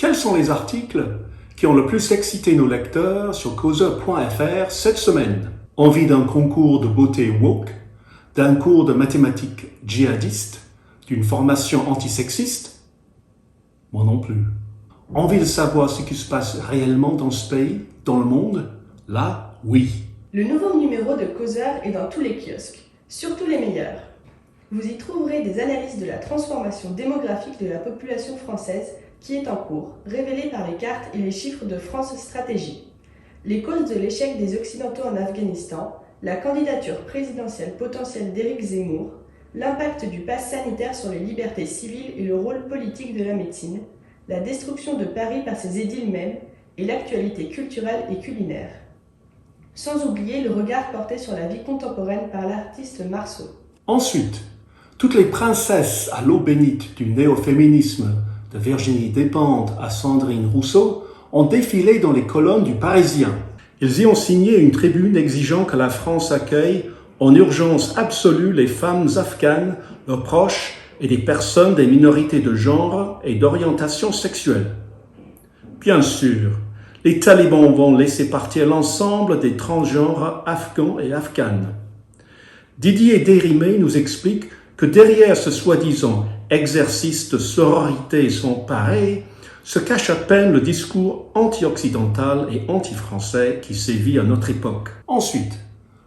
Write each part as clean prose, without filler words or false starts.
Quels sont les articles qui ont le plus excité nos lecteurs sur causeur.fr cette semaine? Envie d'un concours de beauté woke, d'un cours de mathématiques djihadistes, d'une formation antisexiste? Moi non plus. Envie de savoir ce qui se passe réellement dans ce pays, dans le monde? Là, oui. Le nouveau numéro de Causeur est dans tous les kiosques, surtout les meilleurs. Vous y trouverez des analyses de la transformation démographique de la population française qui est en cours, révélée par les cartes et les chiffres de France Stratégie. Les causes de l'échec des Occidentaux en Afghanistan, la candidature présidentielle potentielle d'Éric Zemmour, l'impact du pass sanitaire sur les libertés civiles et le rôle politique de la médecine, la destruction de Paris par ses édiles mêmes et l'actualité culturelle et culinaire. Sans oublier le regard porté sur la vie contemporaine par l'artiste Marceau. Ensuite, toutes les princesses à l'eau bénite du néo-féminisme, de Virginie Despentes à Sandrine Rousseau, ont défilé dans les colonnes du Parisien. Ils y ont signé une tribune exigeant que la France accueille en urgence absolue les femmes afghanes, leurs proches et des personnes des minorités de genre et d'orientation sexuelle. Bien sûr, les talibans vont laisser partir l'ensemble des transgenres afghans et afghanes. Didier Desrimé nous explique que derrière ce soi-disant exercice de sororité sans pareil se cache à peine le discours anti-occidental et anti-français qui sévit à notre époque. Ensuite,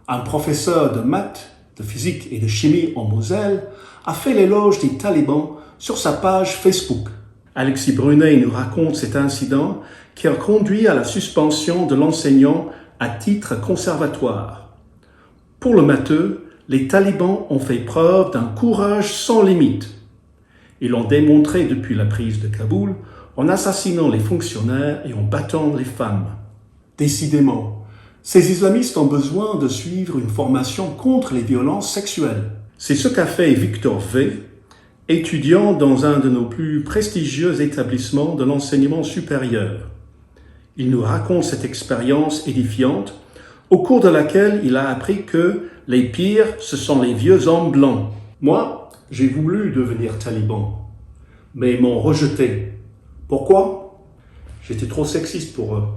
un professeur de maths, de physique et de chimie en Moselle a fait l'éloge des talibans sur sa page Facebook. Alexis Brunet nous raconte cet incident qui a conduit à la suspension de l'enseignant à titre conservatoire. Pour le matheux, les talibans ont fait preuve d'un courage sans limite. Ils l'ont démontré depuis la prise de Kaboul en assassinant les fonctionnaires et en battant les femmes. Décidément, ces islamistes ont besoin de suivre une formation contre les violences sexuelles. C'est ce qu'a fait Victor V, étudiant dans un de nos plus prestigieux établissements de l'enseignement supérieur. Il nous raconte cette expérience édifiante, au cours de laquelle il a appris que les pires, ce sont les vieux hommes blancs. Moi, j'ai voulu devenir taliban, mais ils m'ont rejeté. Pourquoi? J'étais trop sexiste pour eux.